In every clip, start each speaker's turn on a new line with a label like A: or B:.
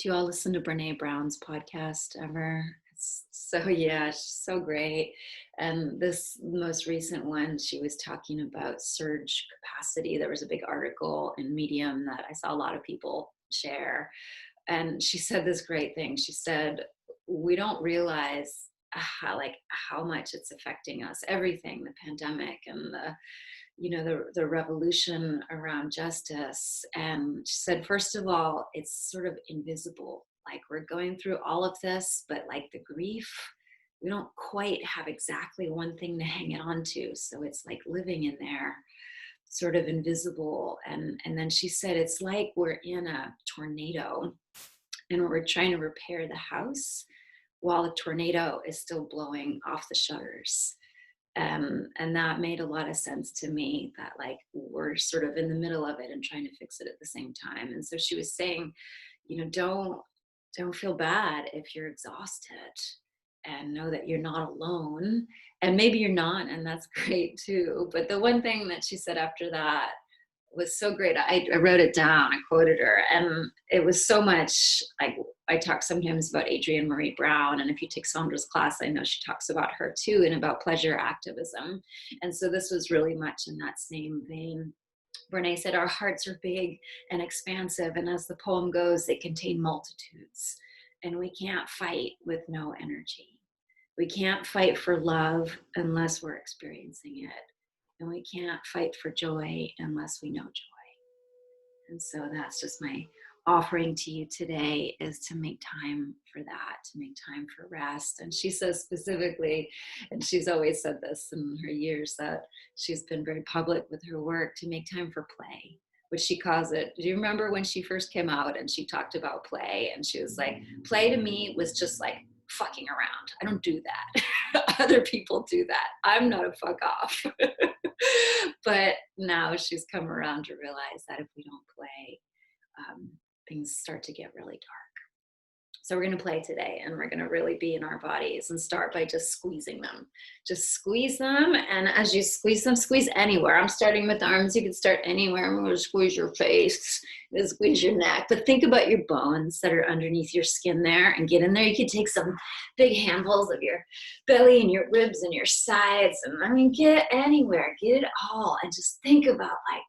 A: Do you all listen to Brene Brown's podcast ever? It's so, yeah, she's so great. And this most recent one, she was talking about surge capacity. There was a big article in Medium that I saw a lot of people share. And she said this great thing. She said, we don't realize how much it's affecting us, everything, the pandemic and the revolution around justice. And she said, first of all, it's sort of invisible. Like we're going through all of this, but like the grief, we don't quite have exactly one thing to hang it on to. So it's like living in there, sort of invisible. And then she said, it's like we're in a tornado and we're trying to repair the house while the tornado is still blowing off the shutters. And that made a lot of sense to me, that like we're sort of in the middle of it and trying to fix it at the same time. And so she was saying, don't feel bad if you're exhausted, and know that you're not alone. And maybe you're not, and that's great too. But the one thing that she said after that was so great. I wrote it down, I quoted her, and it was so much like, I talk sometimes about Adrienne Marie Brown, and if you take Sandra's class, I know she talks about her too, and about pleasure activism. And so this was really much in that same vein. Brene said, our hearts are big and expansive, and as the poem goes, they contain multitudes, and we can't fight with no energy. We can't fight for love unless we're experiencing it. And we can't fight for joy unless we know joy. And so that's just my offering to you today, is to make time for that, to make time for rest. And she says specifically, and she's always said this in her years, that she's been very public with her work, to make time for play, which she calls it. Do you remember when she first came out and she talked about play? And she was like, play to me was just like fucking around. I don't do that. Other people do that. I'm not a fuck off. But now she's come around to realize that if we don't play, things start to get really dark. So we're going to play today, and we're going to really be in our bodies, and start by just squeezing them. Just squeeze them. And as you squeeze them, squeeze anywhere. I'm starting with the arms. You can start anywhere. I'm going to squeeze your face, squeeze your neck. But think about your bones that are underneath your skin there, and get in there. You can take some big handfuls of your belly and your ribs and your sides. And I mean, get anywhere. Get it all. And just think about like,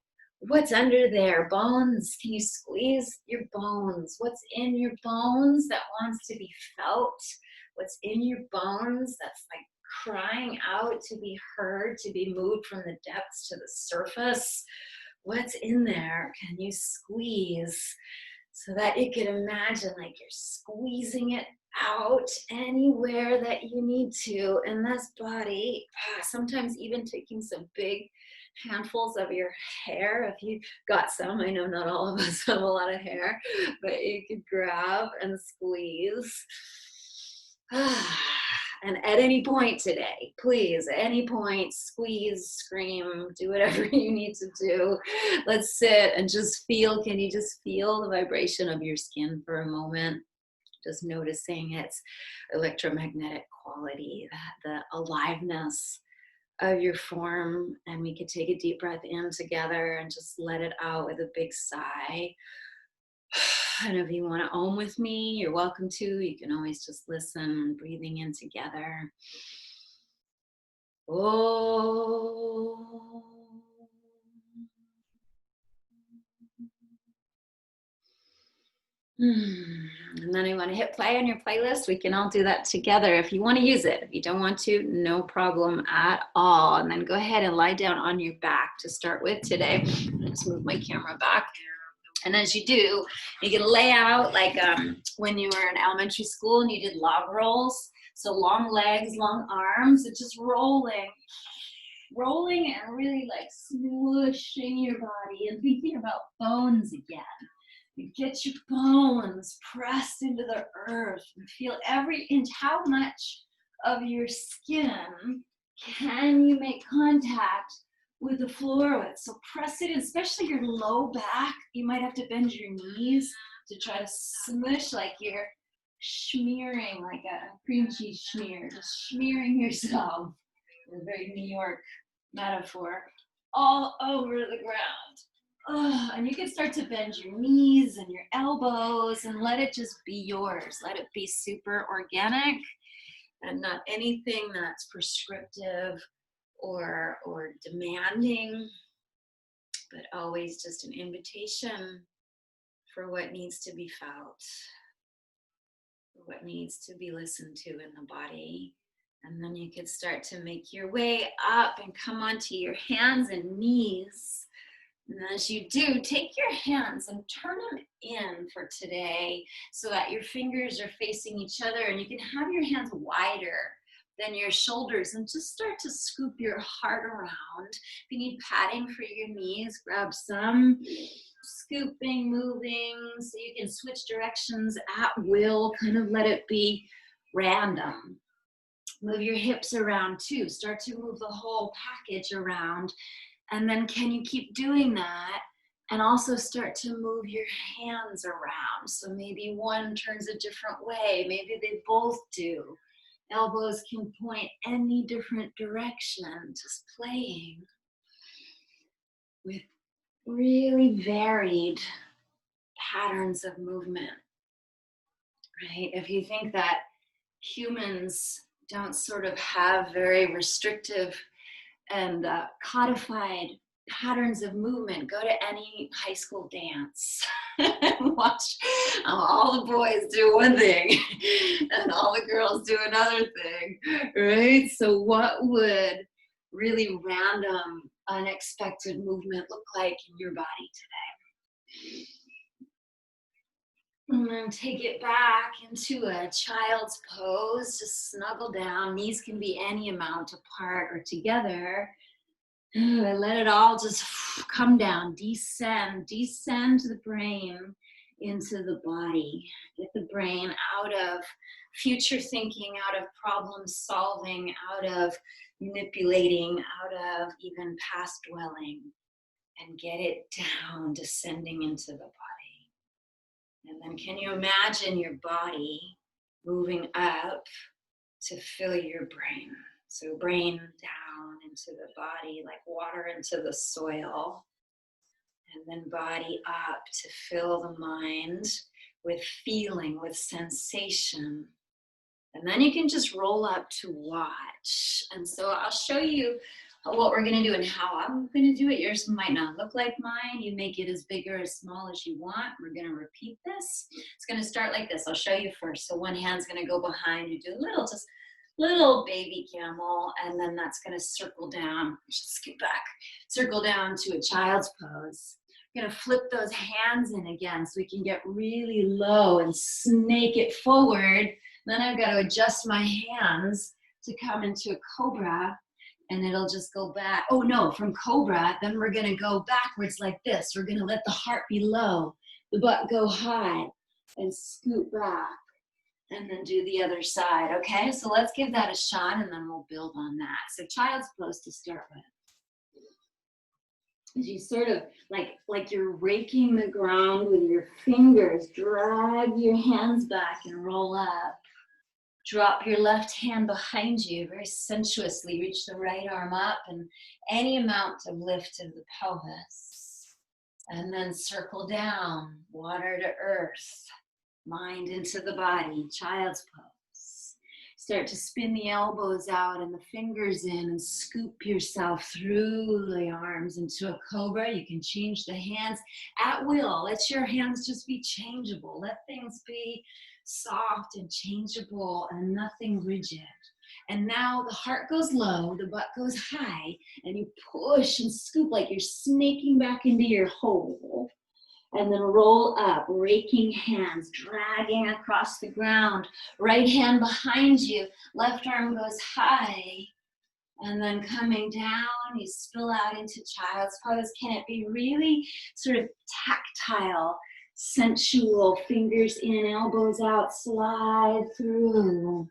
A: what's under there? Bones. Can you squeeze your bones? What's in your bones that wants to be felt? What's in your bones that's like crying out to be heard, to be moved from the depths to the surface? What's in there? Can you squeeze so that you can imagine like you're squeezing it out anywhere that you need to in this body? Sometimes even taking some big handfuls of your hair, if you got some. I know not all of us have a lot of hair, but you could grab and squeeze. And at any point today, please, at any point, squeeze, scream, do whatever you need to do. Let's sit and just feel. Can you just feel the vibration of your skin for a moment? Just noticing its electromagnetic quality, the aliveness of your form. And we could take a deep breath in together and just let it out with a big sigh. And if you want to om with me, you're welcome to. You can always just listen, breathing in together. Oh. And then I want to hit play on your playlist. We can all do that together if you want to use it. If you don't want to, no problem at all. And then go ahead and lie down on your back to start with today. Let's move my camera back. And as you do, you can lay out like when you were in elementary school and you did log rolls. So long legs, long arms, and just rolling and really like smooshing your body and thinking about bones again. You get your bones pressed into the earth and feel every inch. How much of your skin can you make contact with the floor with? So press it in, especially your low back. You might have to bend your knees to try to smush like you're smearing, like a cream cheese smear, just smearing yourself, a very New York metaphor, all over the ground. And you can start to bend your knees and your elbows and let it just be yours. Let it be super organic and not anything that's prescriptive or demanding, but always just an invitation for what needs to be felt, what needs to be listened to in the body. And then you could start to make your way up and come onto your hands and knees. And as you do, take your hands and turn them in for today so that your fingers are facing each other, and you can have your hands wider than your shoulders and just start to scoop your heart around. If you need padding for your knees, grab some. Scooping, moving, so you can switch directions at will, kind of let it be random. Move your hips around too. Start to move the whole package around. And then can you keep doing that and also start to move your hands around? So maybe one turns a different way. Maybe they both do. Elbows can point any different direction, just playing with really varied patterns of movement, right? If you think that humans don't sort of have very restrictive and codified patterns of movement, go to any high school dance and watch all the boys do one thing and all the girls do another thing, right? So what would really random, unexpected movement look like in your body today? And then take it back into a child's pose. Just snuggle down. Knees can be any amount apart or together. And let it all just come down, descend the brain into the body. Get the brain out of future thinking, out of problem solving, out of manipulating, out of even past dwelling, and get it down, descending into the body. And then can you imagine your body moving up to fill your brain? So brain down into the body like water into the soil. And then body up to fill the mind with feeling, with sensation. And then you can just roll up to watch. And so I'll show you what we're going to do and how I'm going to do it. Yours might not look like mine. You make it as big or as small as you want. We're going to repeat this. It's going to start like this. I'll show you first. So one hand's going to go behind. You do a little, just little baby camel, and then that's going to circle down. Just skip back. Circle down to a child's pose. I'm going to flip those hands in again so we can get really low and snake it forward. Then I've got to adjust my hands to come into a cobra, and it'll just go back. Oh no, from cobra, then we're gonna go backwards like this. We're gonna let the heart be low, the butt go high, and scoot back, and then do the other side, okay? So let's give that a shot, and then we'll build on that. So child's pose to start with. As you sort of, like you're raking the ground with your fingers, drag your hands back and roll up. Drop your left hand behind you, very sensuously. Reach the right arm up and any amount of lift of the pelvis. And then circle down, water to earth, mind into the body, child's pose. Start to spin the elbows out and the fingers in and scoop yourself through the arms into a cobra. You can change the hands at will. Let your hands just be changeable. Let things be soft and changeable and nothing rigid. And now the heart goes low, the butt goes high, and you push and scoop like you're snaking back into your hole. And then roll up, raking hands, dragging across the ground. Right hand behind you, left arm goes high. And then coming down, you spill out into child's pose. Can it be really sort of tactile, sensual, fingers in, elbows out, slide through.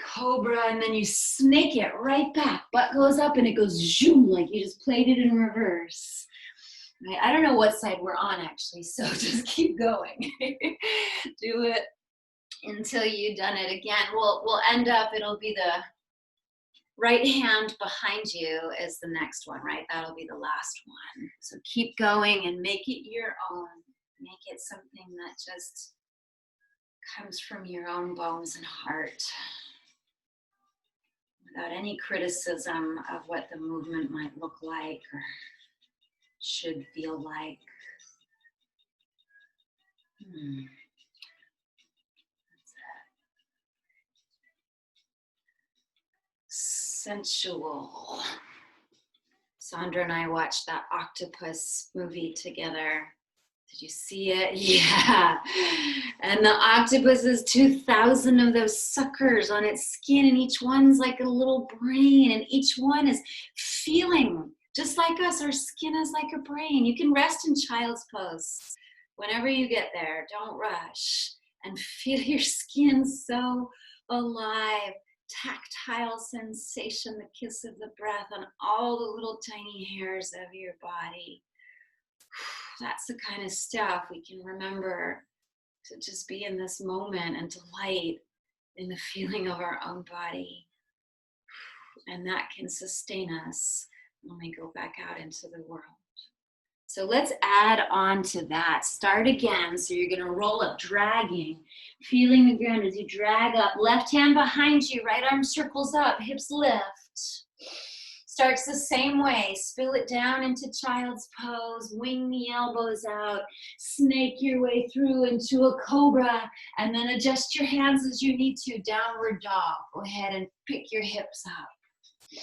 A: Cobra, and then you snake it right back. Butt goes up and it goes zoom, like you just played it in reverse. Right? I don't know what side we're on actually, so just keep going. Do it until you've done it again. We'll end up, it'll be Right hand behind you is the next one, right? That'll be the last one. So keep going and make it your own. Make it something that just comes from your own bones and heart without any criticism of what the movement might look like or should feel like. Sensual. Sandra and I watched that octopus movie together. Did you see it? Yeah. And the octopus has 2,000 of those suckers on its skin, and each one's like a little brain, and each one is feeling just like us. Our skin is like a brain. You can rest in child's pose whenever you get there. Don't rush. And feel your skin so alive. Tactile sensation, the kiss of the breath on all the little tiny hairs of your body. That's the kind of stuff we can remember to just be in this moment and delight in the feeling of our own body. And that can sustain us when we go back out into the world. So let's add on to that. Start again. So you're going to roll up, dragging, feeling the ground as you drag up. Left hand behind you, right arm circles up, hips lift. Starts the same way. Spill it down into child's pose. Wing the elbows out. Snake your way through into a cobra. And then adjust your hands as you need to. Downward dog. Go ahead and pick your hips up.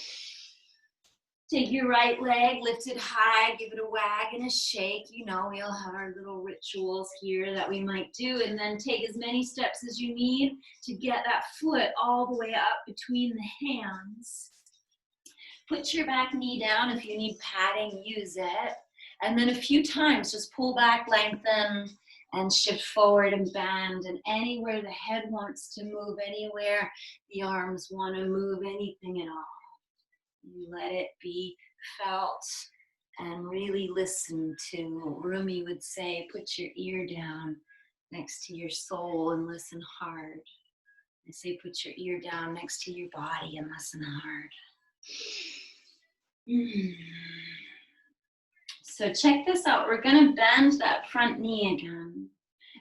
A: Take your right leg, lift it high, give it a wag and a shake. You know, we all have our little rituals here that we might do. And then take as many steps as you need to get that foot all the way up between the hands. Put your back knee down. If you need padding, use it. And then a few times, just pull back, lengthen, and shift forward and bend. And anywhere the head wants to move, anywhere the arms want to move, anything at all. You let it be felt and really listen to. Rumi would say, put your ear down next to your soul and listen hard. I say, put your ear down next to your body and listen hard. So check this out. We're going to bend that front knee again.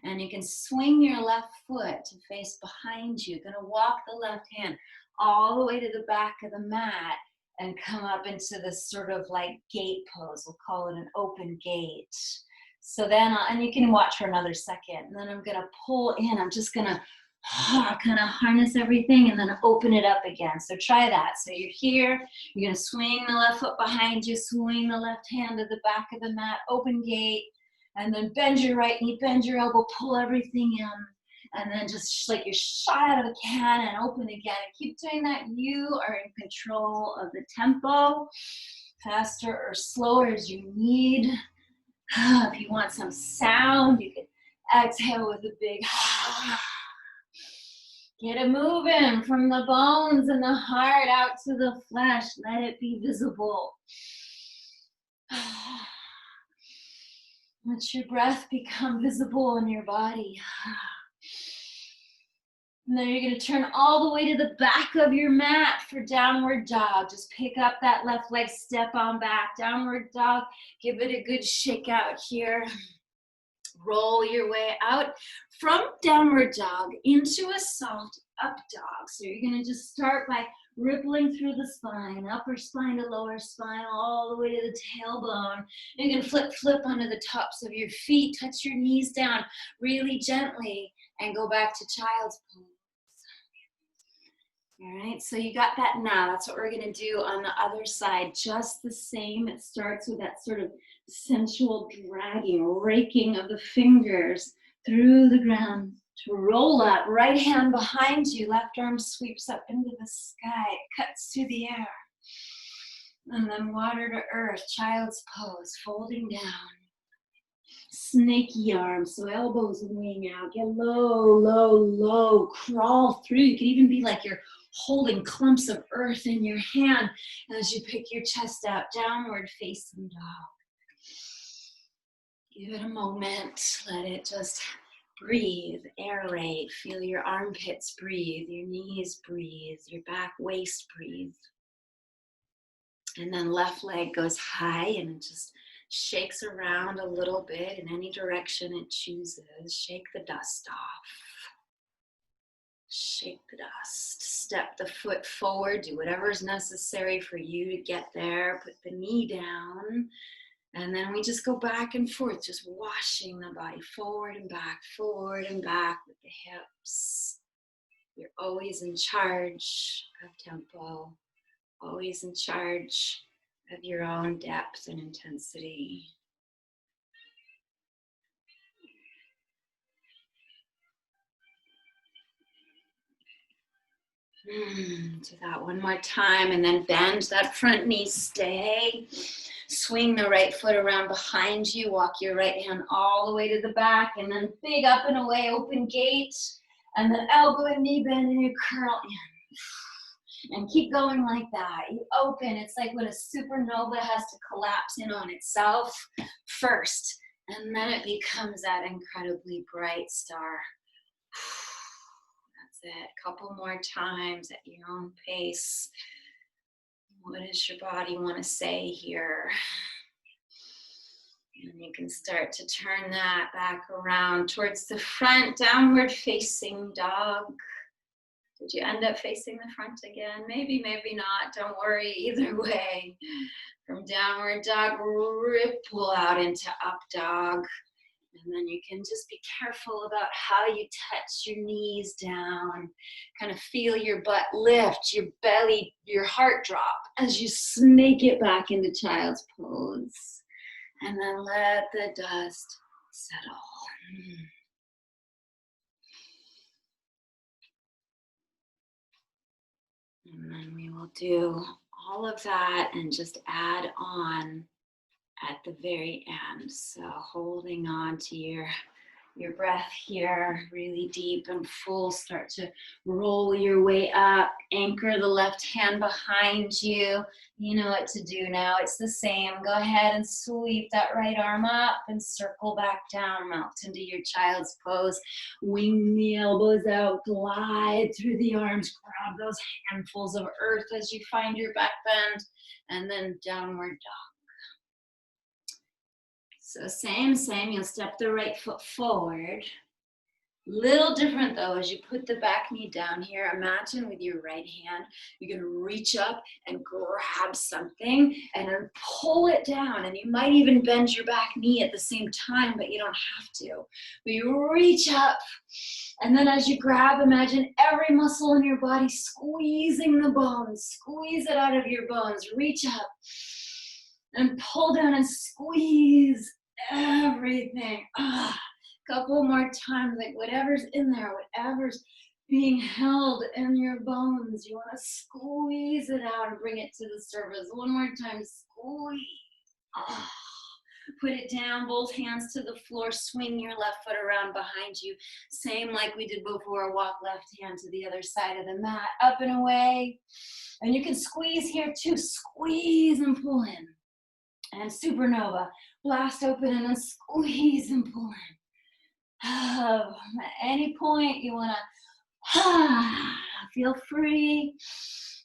A: And you can swing your left foot to face behind you. You're going to walk the left hand all the way to the back of the mat and come up into this sort of like gate pose. We'll call it an open gate. So then, and you can watch for another second. And then I'm gonna pull in. I'm just gonna kind of harness everything and then open it up again. So try that. So you're here, you're gonna swing the left foot behind you, swing the left hand to the back of the mat, open gate, and then bend your right knee, bend your elbow, pull everything in. And then just like you're shot out of a cannon and open again. And keep doing that. You are in control of the tempo, faster or slower as you need. If you want some sound, you can exhale with a big get it moving from the bones and the heart out to the flesh. Let it be visible. Let your breath become visible in your body. And then you're going to turn all the way to the back of your mat for downward dog. Just pick up that left leg, step on back. Downward dog. Give it a good shake out here. Roll your way out from downward dog into a soft up dog. So you're going to just start by rippling through the spine, upper spine to lower spine, all the way to the tailbone. You're going to flip onto the tops of your feet. Touch your knees down really gently and go back to child's pose. All right, so you got that now. That's what we're going to do on the other side. Just the same. It starts with that sort of sensual dragging, raking of the fingers through the ground to roll up. Right hand behind you. Left arm sweeps up into the sky. It cuts through the air. And then water to earth. Child's pose. Folding down. Snaky arms. So elbows wing out. Get low, low, low. Crawl through. You could even be like you're holding clumps of earth in your hand as you pick your chest out, downward facing dog. Give it a moment, let it just breathe, aerate, feel your armpits breathe, your knees breathe, your back, waist breathe. And then left leg goes high and it just shakes around a little bit in any direction it chooses. Shake the dust off. Shake the dust. Step the foot forward. Do whatever is necessary for you to get there. Put the knee down. And then we just go back and forth, just washing the body forward and back with the hips. You're always in charge of tempo, always in charge of your own depth and intensity. Do that one more time, and then bend that front knee, stay. Swing the right foot around behind you, walk your right hand all the way to the back, and then big up and away, open gate, and then elbow and knee bend, and you curl in. And keep going like that. You open, it's like when a supernova has to collapse in on itself first, and then it becomes that incredibly bright star. That's it. A couple more times at your own pace. What does your body want to say here? And you can start to turn that back around towards the front, downward facing dog. Did you end up facing the front again? Maybe, maybe not. Don't worry, either way. From downward dog, ripple out into up dog. And then you can just be careful about how you touch your knees down. Kind of feel your butt lift, your belly, your heart drop as you snake it back into child's pose. And then let the dust settle. And then we will do all of that and just add on at the very end. So holding on to your breath here, really deep and full. Start to roll your way up. Anchor the left hand behind you. You know what to do now. It's the same. Go ahead and sweep that right arm up and circle back down. Melt into your child's pose. Wing the elbows out. Glide through the arms. Grab those handfuls of earth as you find your back bend. And then downward dog. So same, you'll step the right foot forward. Little different though, as you put the back knee down here, imagine with your right hand, you're gonna reach up and grab something and then pull it down. And you might even bend your back knee at the same time, but you don't have to. But you reach up, and then as you grab, imagine every muscle in your body squeezing the bones. Squeeze it out of your bones, reach up and pull down and squeeze everything. Couple more times, like whatever's in there, whatever's being held in your bones, you want to squeeze it out and bring it to the surface. One more time, squeeze. Put it down, both hands to the floor, swing your left foot around behind you. Same like we did before, walk left hand to the other side of the mat, up and away. And you can squeeze here too, squeeze and pull in. And supernova, blast open and then squeeze and pull in. At any point you want to feel free.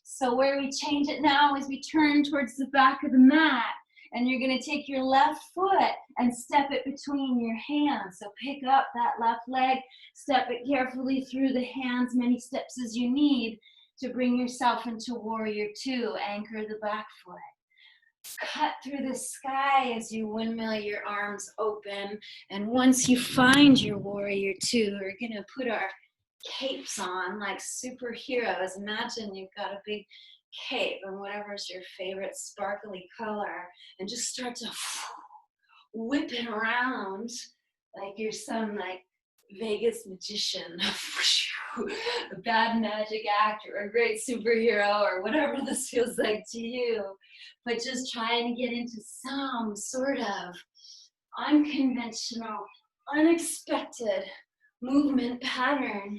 A: So where we change it now is we turn towards the back of the mat, and you're going to take your left foot and step it between your hands. So pick up that left leg, step it carefully through the hands, many steps as you need to bring yourself into warrior two. Anchor the back foot. Cut through the sky as you windmill your arms open. And once you find your warrior two, we're gonna put our capes on like superheroes. Imagine you've got a big cape and whatever's your favorite sparkly color, and just start to whip it around like you're some like Vegas magician, a bad magic actor, a great superhero, or whatever this feels like to you. But just trying to get into some sort of unconventional, unexpected movement pattern.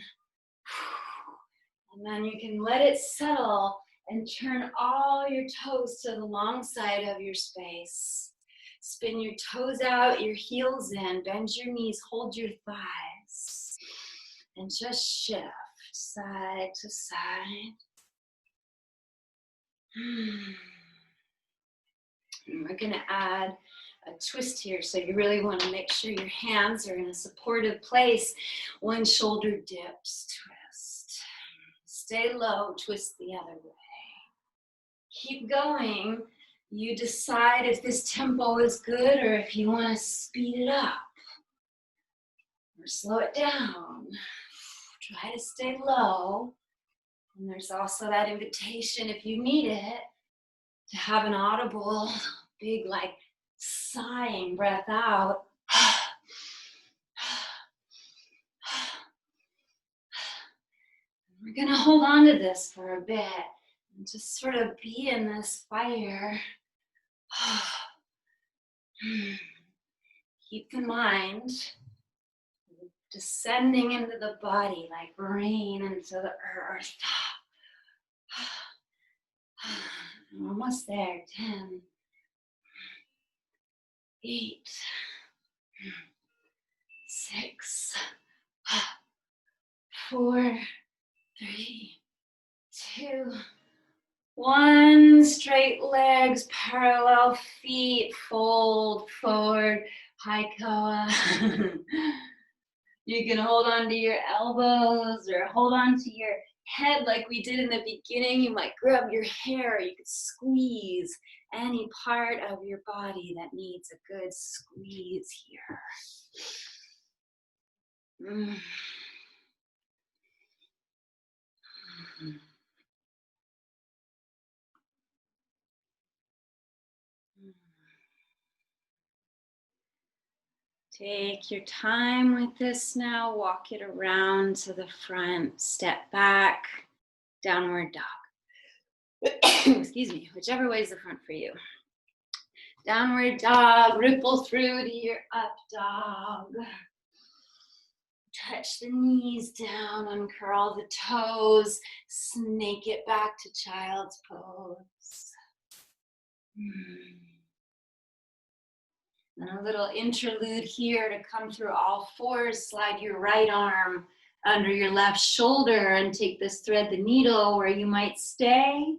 A: And then you can let it settle and turn all your toes to the long side of your space. Spin your toes out, your heels in, bend your knees, hold your thighs, and just shift side to side. And we're gonna add a twist here. So you really wanna make sure your hands are in a supportive place. One shoulder dips, twist. Stay low, twist the other way. Keep going. You decide if this tempo is good or if you wanna speed it up or slow it down. Try to stay low. And there's also that invitation, if you need it, to have an audible, big, like, sighing breath out. We're gonna hold on to this for a bit and just sort of be in this fire. Keep in mind, descending into the body like rain into the earth. I'm almost there. 10, 8, 6, 4, 3, 2, 1. Straight legs, parallel feet, fold forward, high koa. You can hold on to your elbows or hold on to your head like we did in the beginning. You might grab your hair. You could squeeze any part of your body that needs a good squeeze here. Take your time with this now. Walk it around to the front. Step back. Downward dog. Excuse me. Whichever way is the front for you. Downward dog. Ripple through to your up dog. Touch the knees down. Uncurl the toes. Snake it back to child's pose. And a little interlude here to come through all fours. Slide your right arm under your left shoulder and take this thread the needle where you might stay,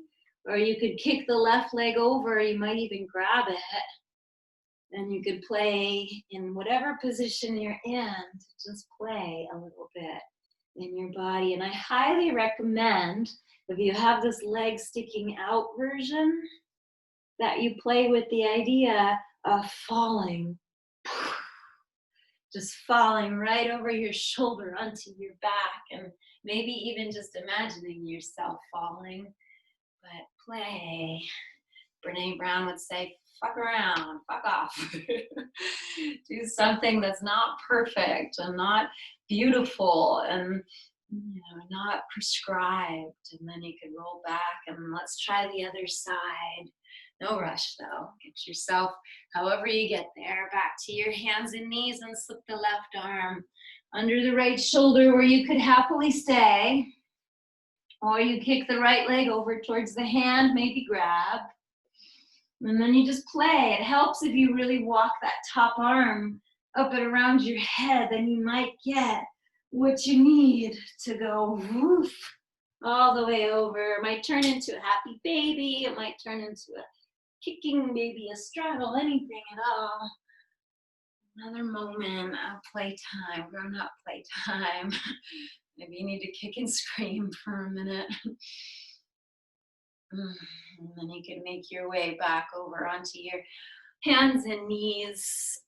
A: or you could kick the left leg over. You might even grab it. And you could play in whatever position you're in, just play a little bit in your body. And I highly recommend, if you have this leg sticking out version, that you play with the idea of falling, just falling right over your shoulder onto your back, and maybe even just imagining yourself falling. But play. Brene Brown would say, fuck around, fuck off. Do something that's not perfect and not beautiful and not prescribed. And then you can roll back and let's try the other side. No rush though. Get yourself, however you get there, back to your hands and knees and slip the left arm under the right shoulder where you could happily stay. Or you kick the right leg over towards the hand, maybe grab. And then you just play. It helps if you really walk that top arm up and around your head, then you might get what you need to go woof, all the way over. It might turn into a happy baby. It might turn into a kicking baby, a straddle, anything at all. Another moment of playtime, grown-up playtime. Maybe you need to kick and scream for a minute. And then you can make your way back over onto your hands and knees.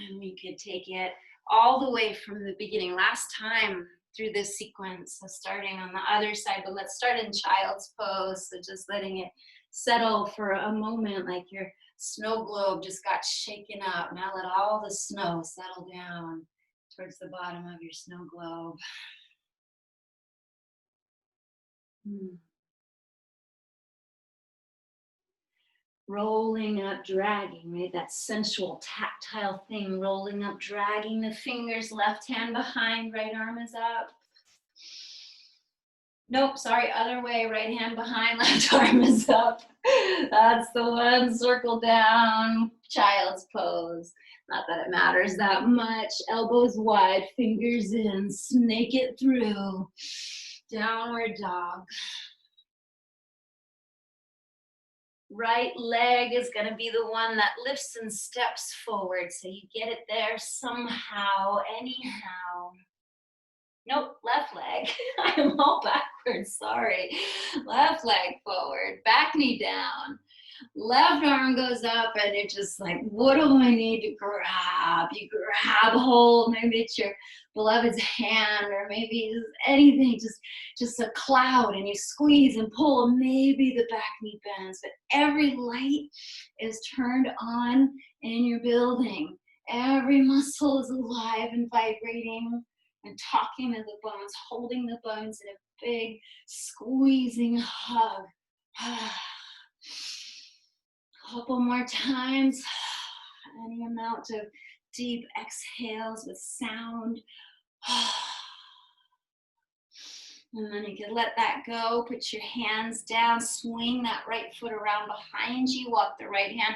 A: And we could take it all the way from the beginning. Last time through this sequence, so starting on the other side, but let's start in child's pose. So just letting it settle for a moment, like your snow globe just got shaken up. Now let all the snow settle down towards the bottom of your snow globe. Rolling up, dragging, right? That sensual, tactile thing, rolling up, dragging the fingers, left hand behind, right arm is up. Nope, sorry, other way, right hand behind, left arm is up. That's the one, circle down, child's pose. Not that it matters that much. Elbows wide, fingers in, snake it through. Downward dog. right leg is going to be the one that lifts and steps forward. So you get it there somehow, anyhow. Nope, left leg. I'm all backwards, sorry. Left leg forward, back knee down. Left arm goes up and you're just like, what do I need to grab? You grab hold, maybe it's your beloved's hand or maybe it's anything, just a cloud, and you squeeze and pull, and maybe the back knee bends, but every light is turned on in your building. Every muscle is alive and vibrating and talking to the bones, holding the bones in a big squeezing hug. Couple more times. Any amount of deep exhales with sound. And then you can let that go. Put your hands down. Swing that right foot around behind you. Walk the right hand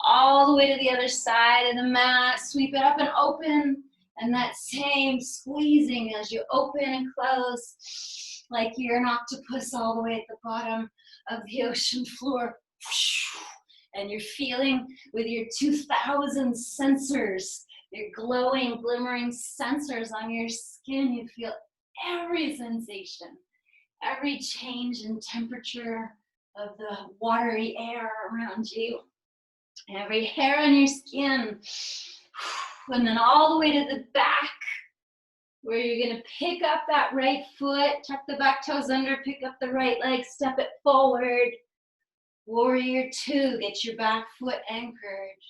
A: all the way to the other side of the mat. Sweep it up and open. And that same squeezing as you open and close, like you're an octopus all the way at the bottom of the ocean floor. And you're feeling with your 2,000 sensors, your glowing, glimmering sensors on your skin. You feel every sensation, every change in temperature of the watery air around you, every hair on your skin. And then all the way to the back, where you're going to pick up that right foot, tuck the back toes under, pick up the right leg, step it forward. Warrior two, get your back foot anchored.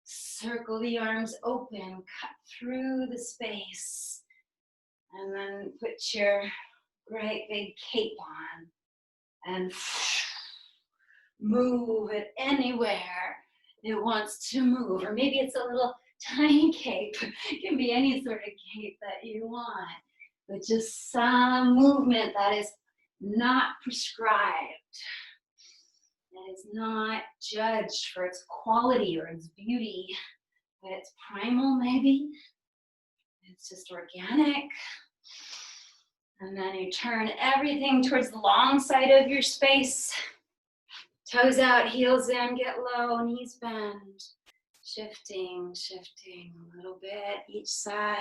A: Circle the arms open, cut through the space. And then put your great big cape on and move it anywhere it wants to move. Or maybe it's a little tiny cape. It can be any sort of cape that you want, but just some movement that is not prescribed. That is not judged for its quality or its beauty, but it's primal maybe. It's just organic. And then you turn everything towards the long side of your space. Toes out, heels in, get low, knees bend. Shifting a little bit each side.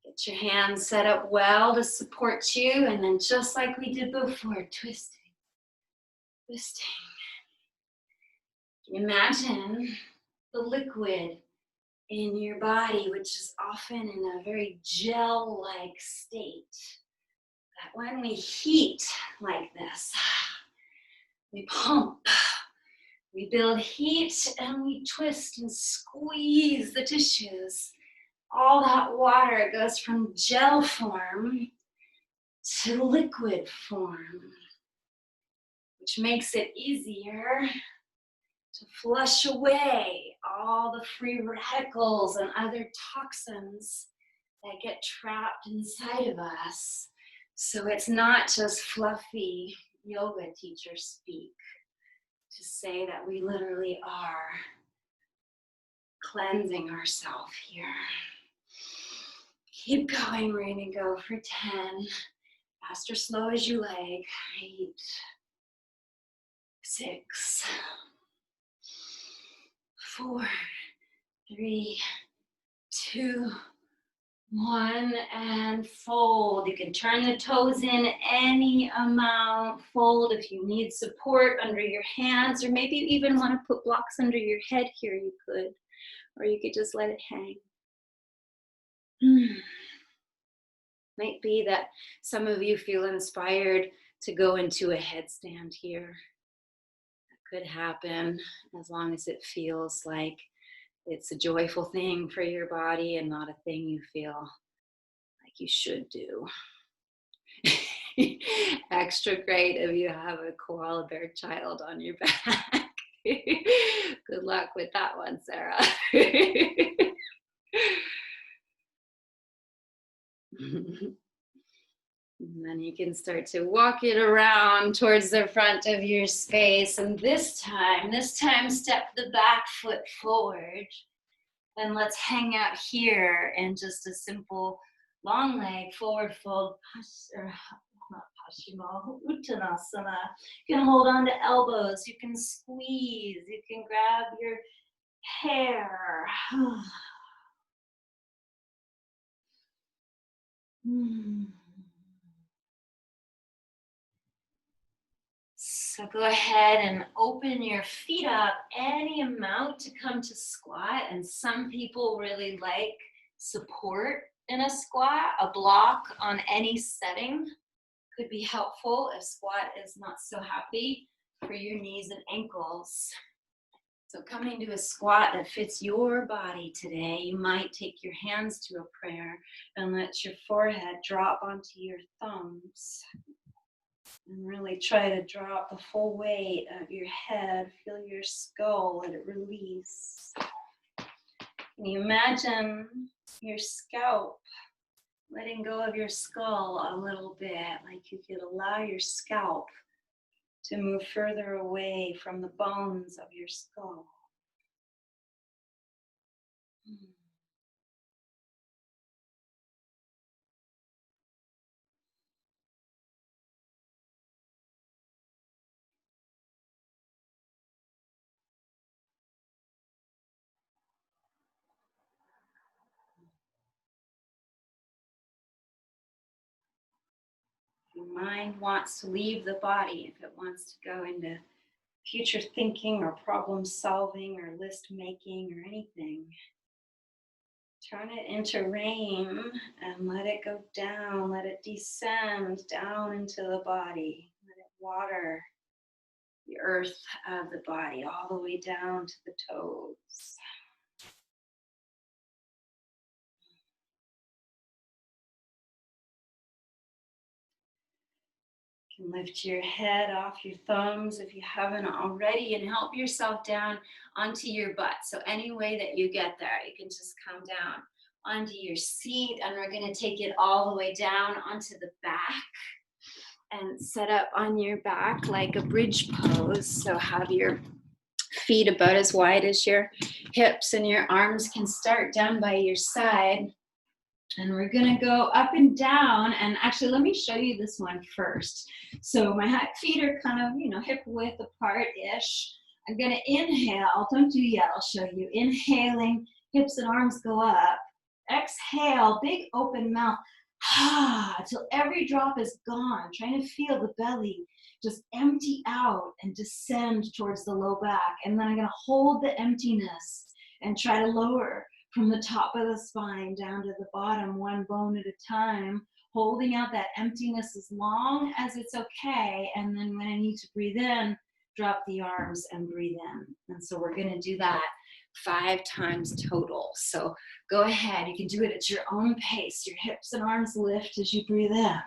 A: Get your hands set up well to support you, and then just like we did before, twisting. Imagine the liquid in your body, which is often in a very gel-like state. That when we heat like this, we pump, we build heat, and we twist and squeeze the tissues. All that water goes from gel form to liquid form, which makes it easier to flush away all the free radicals and other toxins that get trapped inside of us. So it's not just fluffy yoga teacher speak to say that we literally are cleansing ourselves here. Keep going. We're going to go for 10. Fast or slow as you like. 8, 6, 4, 3, 2, 1, and fold. You can turn the toes in any amount. Fold if you need support under your hands, or maybe you even want to put blocks under your head here, you could. Or you could just let it hang. Might be that some of you feel inspired to go into a headstand here. That could happen as long as it feels like it's a joyful thing for your body and not a thing you feel like you should do. Extra great if you have a koala bear child on your back. Good luck with that one, Sarah. And then you can start to walk it around towards the front of your space. And this time step the back foot forward. And let's hang out here in just a simple
B: long leg, forward fold, or not Paschimottanasana, Uttanasana. You can hold on to elbows, you can squeeze, you can grab your hair. So go ahead and open your feet up any amount to come to squat. And some people really like support in a squat. A block on any setting could be helpful if squat is not so happy for your knees and ankles. So coming to a squat that fits your body today, you might take your hands to a prayer and let your forehead drop onto your thumbs. And really try to drop the full weight of your head. Feel your skull, let it release. Can you imagine your scalp, letting go of your skull a little bit, like you could allow your scalp to move further away from the bones of your skull. If your mind wants to leave the body, if it wants to go into future thinking or problem solving or list making or anything, turn it into rain and let it go down. Let it descend down into the body. Let it water the earth of the body all the way down to the toes. You can lift your head off your thumbs if you haven't already and help yourself down onto your butt. So any way that you get there, you can just come down onto your seat, and we're going to take it all the way down onto the back and set up on your back like a bridge pose. So have your feet about as wide as your hips, and your arms can start down by your side. And we're gonna go up and down. And actually, let me show you this one first. So my feet are kind of, hip width apart-ish. I'm gonna inhale, don't do yet, I'll show you. Inhaling, hips and arms go up. Exhale, big open mouth, till every drop is gone. Trying to feel the belly just empty out and descend towards the low back. And then I'm gonna hold the emptiness and try to lower from the top of the spine down to the bottom, one bone at a time, holding out that emptiness as long as it's okay. And then when I need to breathe in, drop the arms and breathe in. And so we're gonna do that 5 times total. So go ahead, you can do it at your own pace. Your hips and arms lift as you breathe in.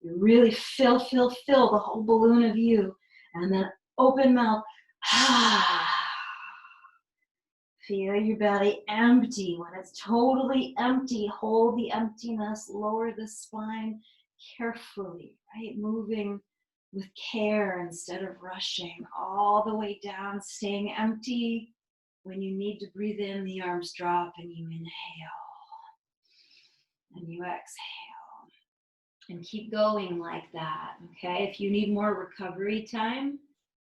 B: You really fill the whole balloon of you. And then open mouth, Feel your belly empty. When it's totally empty, hold the emptiness, lower the spine carefully, right? Moving with care instead of rushing all the way down, staying empty. When you need to breathe in, the arms drop and you inhale and you exhale. And keep going like that, okay? If you need more recovery time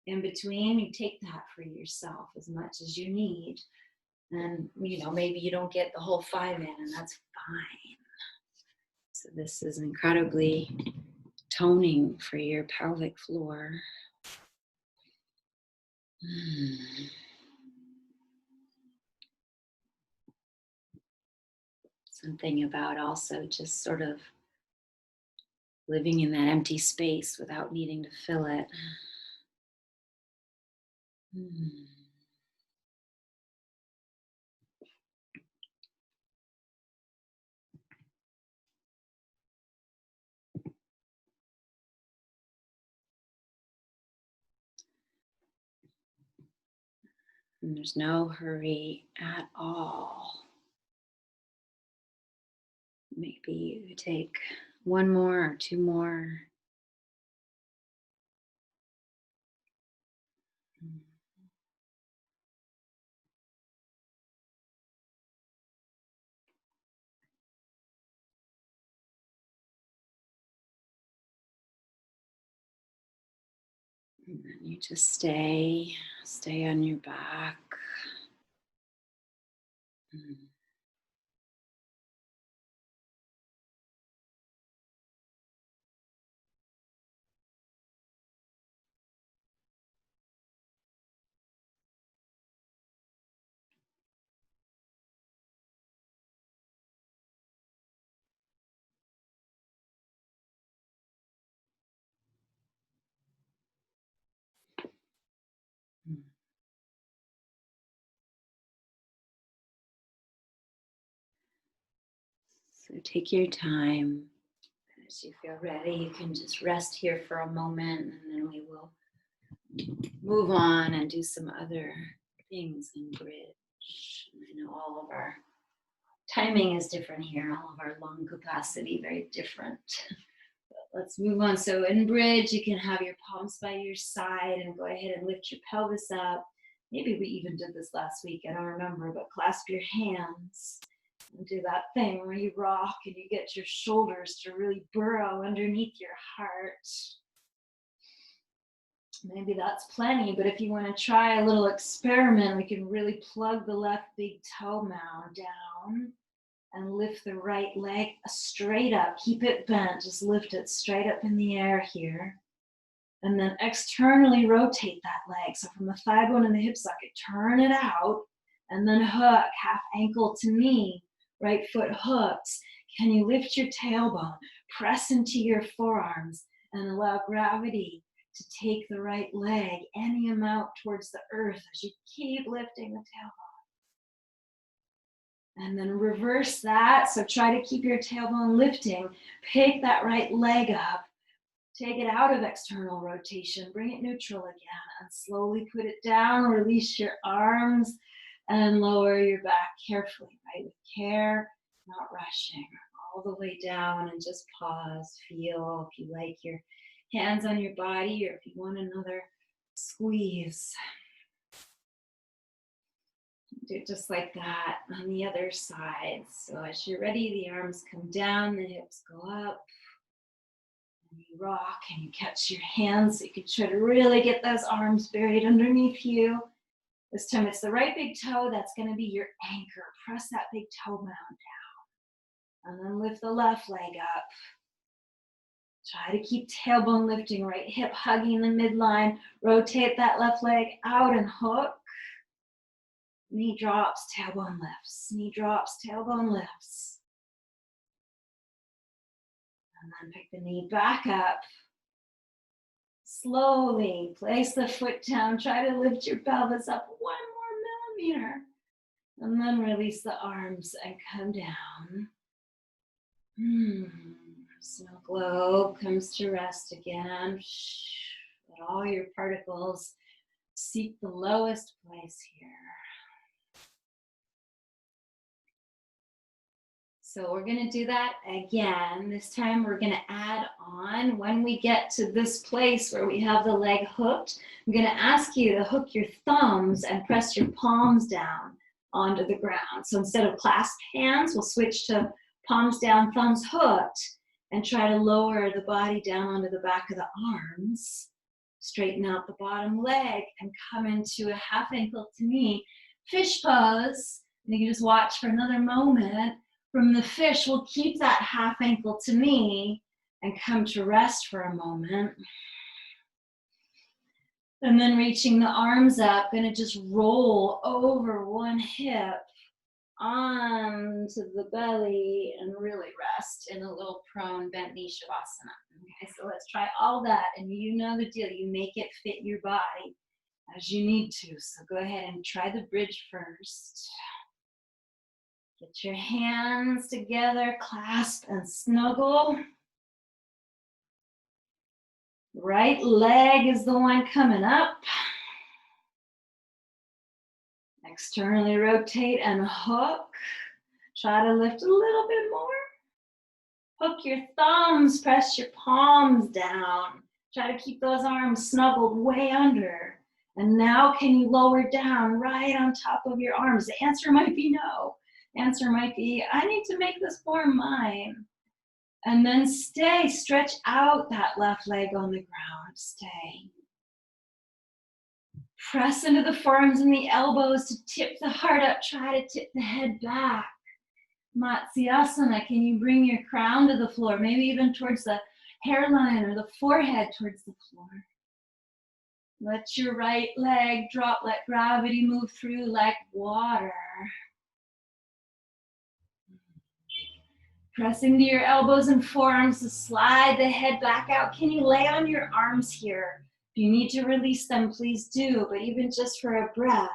B: in between, you take that for yourself as much as you need. And, maybe you don't get the whole 5 in, and that's fine. So this is incredibly toning for your pelvic floor. Something about also just sort of living in that empty space without needing to fill it. And there's no hurry at all. Maybe you take 1 more or 2 more.
A: And then you just stay on your back. Mm. Mm. So take your time. As you feel ready, you can just rest here for a moment, and then we will move on and do some other things in bridge. And I know all of our timing is different here, all of our lung capacity very different. But let's move on. So in bridge, you can have your palms by your side and go ahead and lift your pelvis up. Maybe we even did this last week, I don't remember, but clasp your hands and do that thing where you rock and you get your shoulders to really burrow underneath your heart. Maybe that's plenty, but if you want to try a little experiment, we can really plug the left big toe mound down and lift the right leg straight up. Keep it bent, just lift it straight up in the air here. And then externally rotate that leg. So from the thigh bone and the hip socket, turn it out and then hook, half ankle to knee, right foot hooks. Can you lift your tailbone, press into your forearms and allow gravity to take the right leg any amount towards the earth as you keep lifting the tailbone. And then reverse that. So try to keep your tailbone lifting. Pick that right leg up. Take it out of external rotation. Bring it neutral again. And slowly put it down. Release your arms and lower your back carefully, right? With care, not rushing. All the way down and just pause. Feel if you like your hands on your body or if you want another squeeze. Do it just like that on the other side. So as you're ready, the arms come down, the hips go up. And you rock and you catch your hands. So you can try to really get those arms buried underneath you. This time it's the right big toe that's going to be your anchor. Press that big toe mound down. And then lift the left leg up. Try to keep tailbone lifting, right hip hugging the midline. Rotate that left leg out and hook. Knee drops, tailbone lifts. Knee drops, tailbone lifts. And then pick the knee back up. Slowly place the foot down. Try to lift your pelvis up 1 more millimeter. And then release the arms and come down. Snow globe comes to rest again. Let all your particles seek the lowest place here. So we're going to do that again. This time we're going to add on, when we get to this place where we have the leg hooked, I'm going to ask you to hook your thumbs and press your palms down onto the ground. So instead of clasped hands, we'll switch to palms down, thumbs hooked, and try to lower the body down onto the back of the arms. Straighten out the bottom leg and come into a half ankle to knee fish pose. And you can just watch for another moment. From the fish, we'll keep that half ankle to knee and come to rest for a moment. And then reaching the arms up, gonna just roll over one hip onto the belly and really rest in a little prone bent knee shavasana. Okay, so let's try all that, and you know the deal. You make it fit your body as you need to. So go ahead and try the bridge first. Get your hands together, clasp and snuggle. Right leg is the one coming up. Externally rotate and hook. Try to lift a little bit more. Hook your thumbs, press your palms down. Try to keep those arms snuggled way under. And now can you lower down right on top of your arms? The answer might be no. Answer might be, I need to make this form mine. And then stay, stretch out that left leg on the ground, stay.
B: Press into the forearms and the elbows to tip the heart up. Try to tip the head back. Matsyasana, can you bring your crown to the floor? Maybe even towards the hairline or the forehead towards the floor. Let your right leg drop. Let gravity move through like water. Press into your elbows and forearms to slide the head back out. Can you lay on your arms here? If you need to release them, please do. But even just for a breath,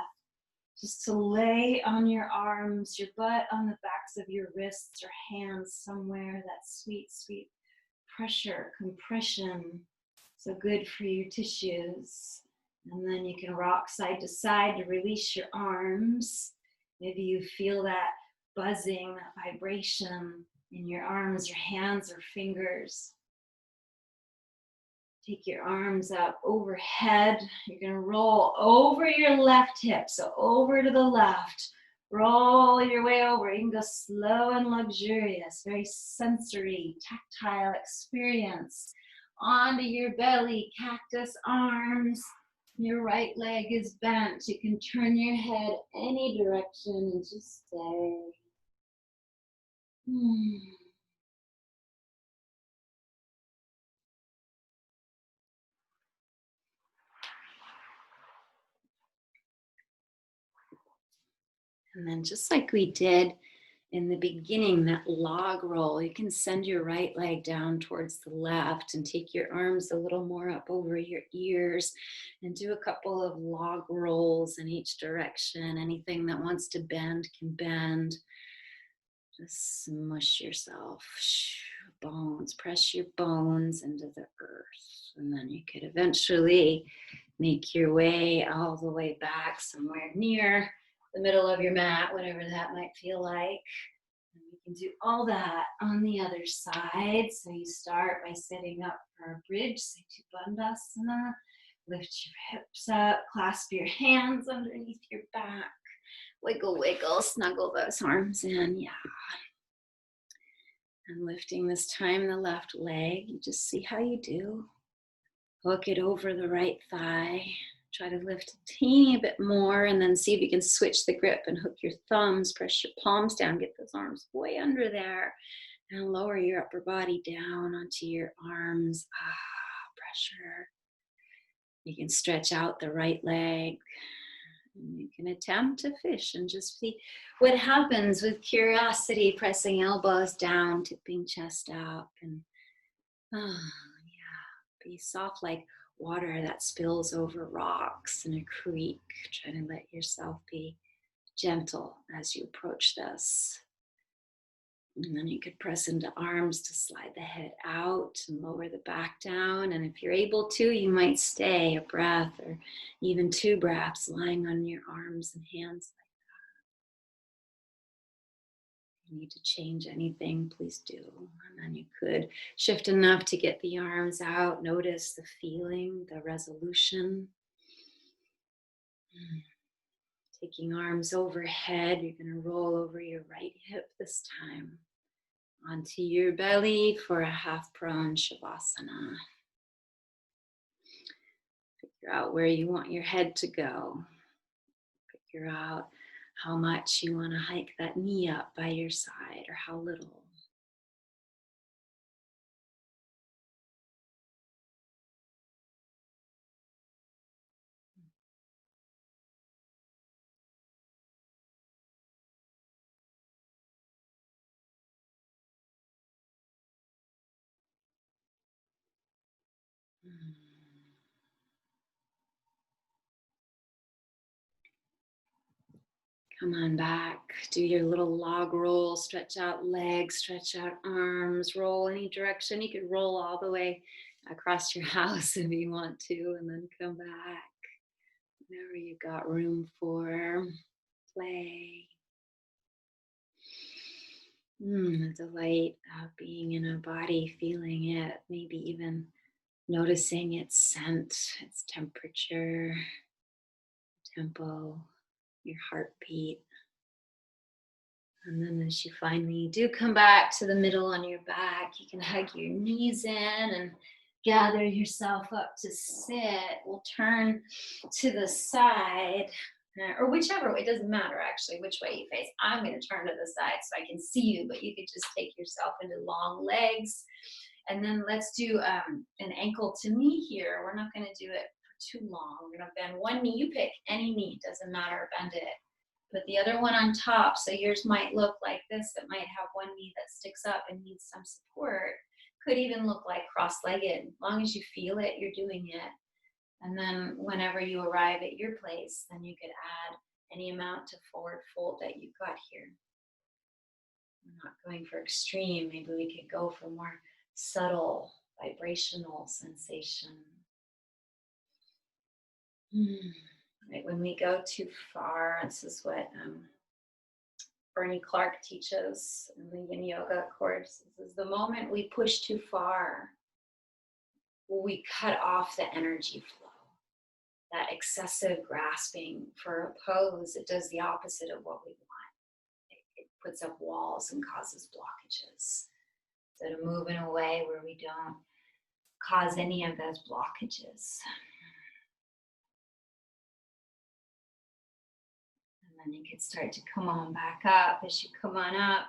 B: just to lay on your arms, your butt on the backs of your wrists or hands somewhere, that sweet, sweet pressure, compression. So good for your tissues. And then you can rock side to side to release your arms. Maybe you feel that buzzing, that vibration in your arms, your hands, or fingers. Take your arms up overhead. You're going to roll over your left hip, so over to the left. Roll your way over. You can go slow and luxurious, very sensory, tactile experience. Onto your belly, cactus arms. Your right leg is bent. You can turn your head any direction and just stay. And then just like we did in the beginning, that log roll, you can send your right leg down towards the left and take your arms a little more up over your ears and do a couple of log rolls in each direction. Anything that wants to bend can bend. Just smush yourself. Bones, press your bones into the earth. And then you could eventually make your way all the way back somewhere near the middle of your mat, whatever that might feel like. And you can do all that on the other side. So you start by sitting up for a bridge, Setu Bandhasana. Lift your hips up, clasp your hands underneath your back. Wiggle, wiggle, snuggle those arms in, yeah. And lifting this time the left leg, you just see how you do. Hook it over the right thigh. Try to lift a teeny bit more and then see if you can switch the grip and hook your thumbs, press your palms down, get those arms way under there and lower your upper body down onto your arms. Pressure. You can stretch out the right leg. And you can attempt to fish and just see what happens with curiosity, pressing elbows down, tipping chest up, and be soft like water that spills over rocks in a creek. Try to let yourself be gentle as you approach this. And then you could press into arms to slide the head out and lower the back down. And if you're able to, you might stay a breath or even 2 breaths lying on your arms and hands like that. If you need to change anything, please do. And then you could shift enough to get the arms out. Notice the feeling, the resolution. Taking arms overhead, you're going to roll over your right hip this time. Onto your belly for a half prone Shavasana. Figure out where you want your head to go. Figure out how much you want to hike that knee up by your side or how little. Come on back. Do your little log roll. Stretch out legs, stretch out arms, roll any direction. You could roll all the way across your house if you want to, and then come back. Whenever you got room for. Play. The delight of being in a body, feeling it, maybe even noticing its scent, its temperature, tempo, your heartbeat. And then as you finally do come back to the middle on your back, you can hug your knees in and gather yourself up to sit. We'll turn to the side, or whichever way, it doesn't matter actually which way you face. I'm going to turn to the side so I can see you, but you could just take yourself into long legs. And then let's do an ankle to knee here. We're not going to do it for too long. We're going to bend one knee. You pick any knee, doesn't matter, bend it. Put the other one on top. So yours might look like this. It might have one knee that sticks up and needs some support. Could even look like cross-legged. As long as you feel it, you're doing it. And then whenever you arrive at your place, then you could add any amount to forward fold that you've got here. We're not going for extreme. Maybe we could go for more subtle vibrational sensation. Right, when we go too far, this is what Bernie Clark teaches in the Yin Yoga course. This is the moment we push too far, we cut off the energy flow. That excessive grasping for a pose, it does the opposite of what we want. It puts up walls and causes blockages. So to move in a way where we don't cause any of those blockages. And then you can start to come on back up. As you come on up,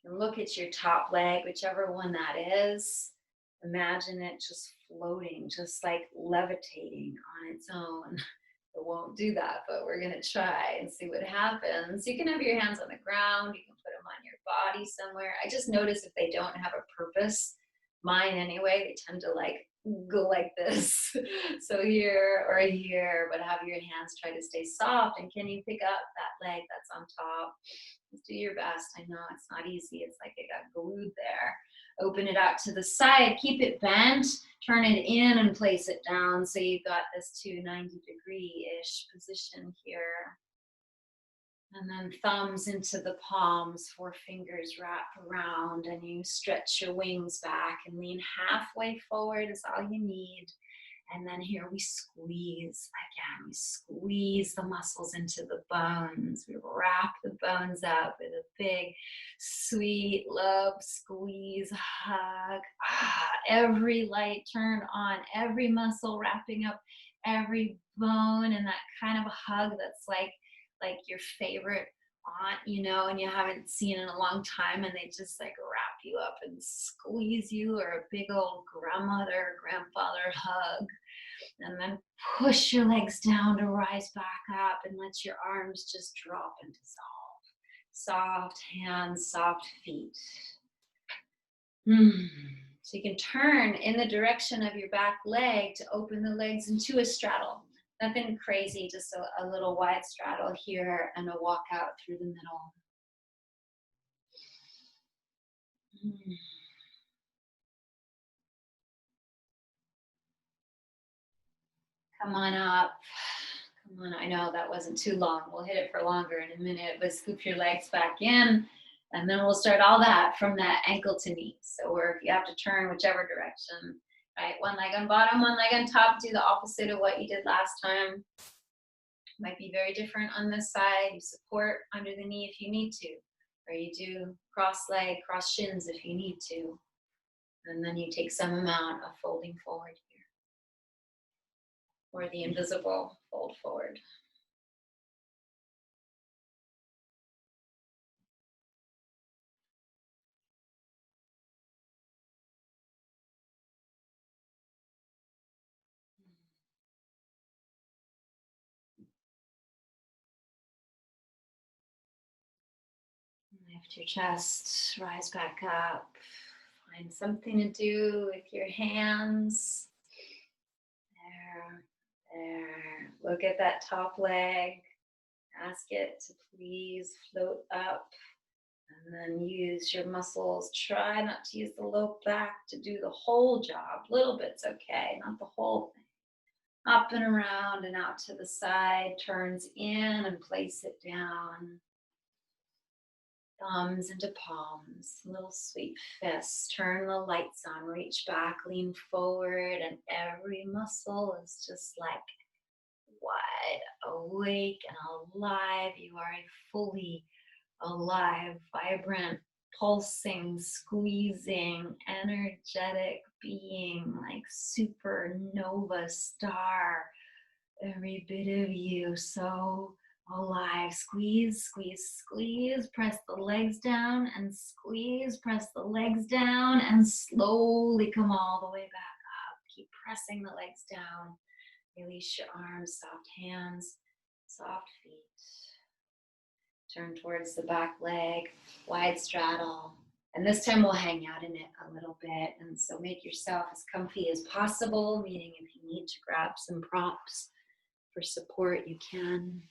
B: and look at your top leg, whichever one that is. Imagine it just floating, just like levitating on its own. It won't do that, but we're gonna try and see what happens. You can have your hands on the ground, you can put them on your body somewhere. I just notice if they don't have a purpose, mine anyway, they tend to like go like this. So here or here, but have your hands try to stay soft. And can you pick up that leg that's on top? Just do your best. I know it's not easy. It's like it got glued there. Open it out to the side, keep it bent, turn it in and place it down. So you've got this 290-degree-ish position here. And then thumbs into the palms, 4 fingers wrap around, and you stretch your wings back and lean halfway forward is all you need. And then here we squeeze again. We squeeze the muscles into the bones. We wrap the bones up with a big, sweet love squeeze, hug. Every light turned on, every muscle wrapping up every bone, and that kind of a hug that's like your favorite aunt, you know, and you haven't seen in a long time, and they just like wrap you up and squeeze you, or a big old grandmother or grandfather hug. And then push your legs down to rise back up and let your arms just drop and dissolve. Soft hands, soft feet. So you can turn in the direction of your back leg to open the legs into a straddle. Nothing crazy, just a little wide straddle here and a walk out through the middle. Come on up. Come on, I know that wasn't too long. We'll hit it for longer in a minute, but scoop your legs back in, and then we'll start all that from that ankle to knee. So where if you have to turn whichever direction, right? One leg on bottom, one leg on top, do the opposite of what you did last time. Might be very different on this side. You support under the knee if you need to, or you do cross leg, cross shins if you need to. And then you take some amount of folding forward here, or the invisible fold forward. Lift your chest, rise back up. Find something to do with your hands. There. Look at that top leg. Ask it to please float up. And then use your muscles. Try not to use the low back to do the whole job. Little bit's okay, not the whole thing. Up and around and out to the side. Turns in and place it down. Thumbs into palms, little sweet fists. Turn the lights on, reach back, lean forward, and every muscle is just like wide awake and alive. You are a fully alive, vibrant pulsing, squeezing, energetic being like supernova star. Every bit of you so alive. Squeeze, squeeze, squeeze. Press the legs down and squeeze. Press the legs down and slowly come all the way back up. Keep pressing the legs down. Release your arms, soft hands, soft feet. Turn towards the back leg, wide straddle. And this time we'll hang out in it a little bit. And so make yourself as comfy as possible, meaning if you need to grab some props for support, you can.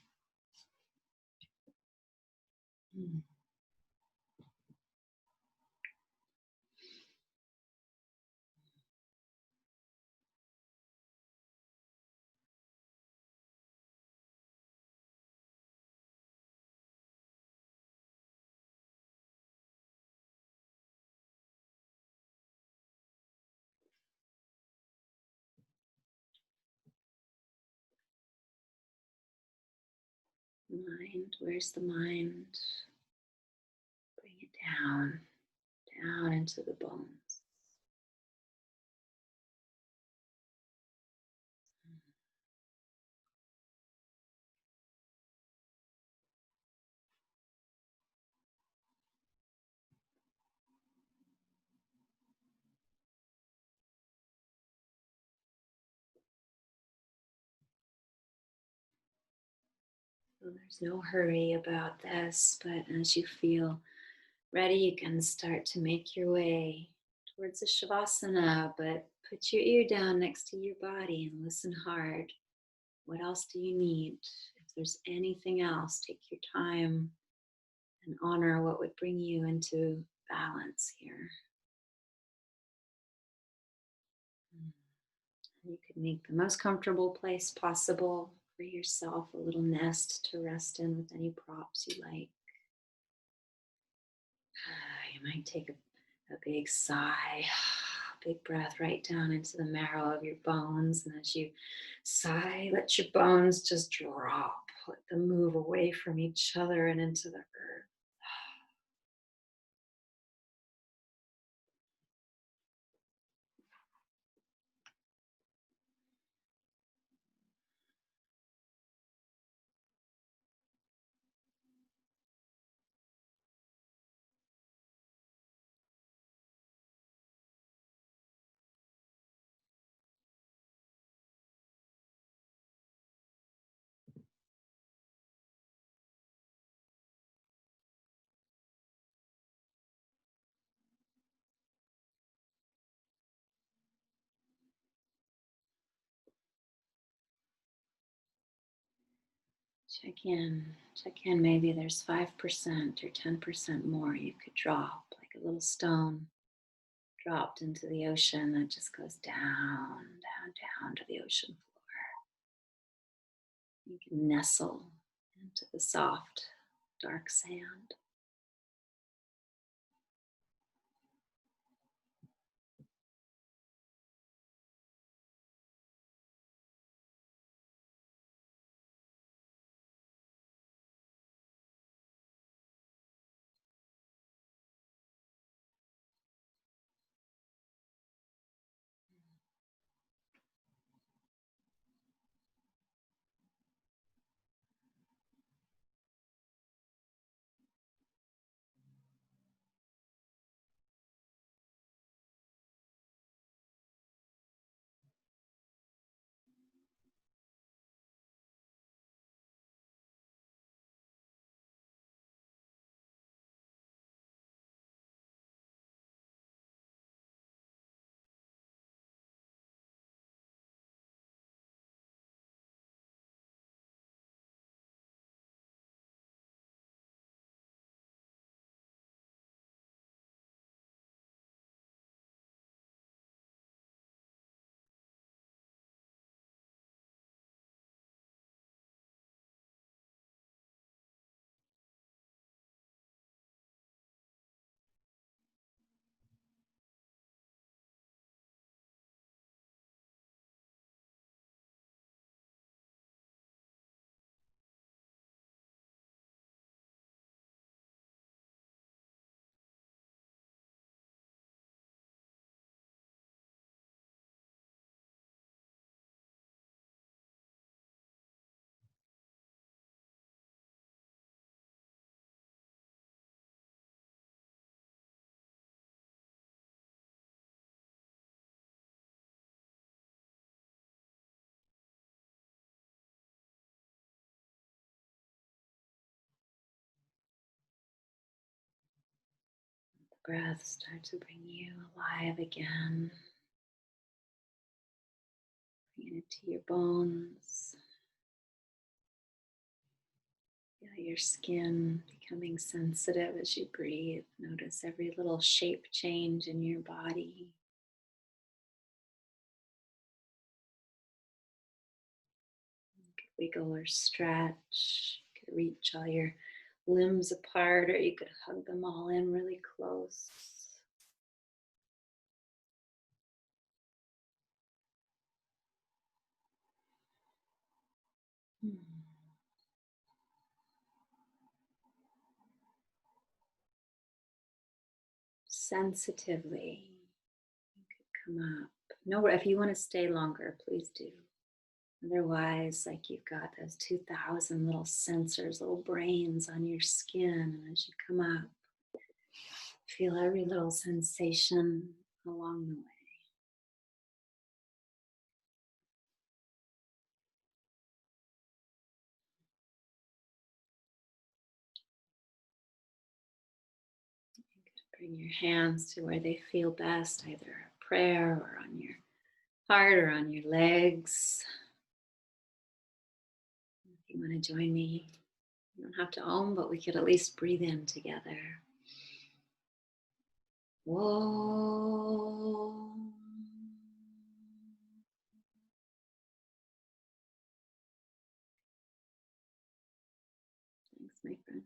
B: Mind, where's the mind? Bring it down, down into the bones. So there's no hurry about this, but as you feel ready, you can start to make your way towards the Shavasana, but put your ear down next to your body and listen hard. What else do you need? If there's anything else, take your time and honor what would bring you into balance here. You could make the most comfortable place possible for yourself, a little nest to rest in with any props you like. You might take a big sigh, big breath right down into the marrow of your bones. And as you sigh, let your bones just drop. Let them move away from each other and into the earth. Check in. Maybe there's 5% or 10% more you could drop, like a little stone dropped into the ocean that just goes down, down, down to the ocean floor. You can nestle into the soft, dark sand.
A: breath start to bring you alive again. Bring it to your bones. Feel your skin becoming sensitive as you breathe. Notice every little shape change in your body. You could wiggle or stretch. You could reach all your limbs apart, or you could hug them all in really close. Hmm. Sensitively, you could come up. No, if you want to stay longer, please do. Otherwise, like you've got those 2,000 little sensors, little brains on your skin. And as you come up, feel every little sensation along the way. Bring your hands to where they feel best, either a prayer or on your heart or on your legs. If you want to join me, you don't have to but we could at least breathe in together. Whoa. Thanks, my friend.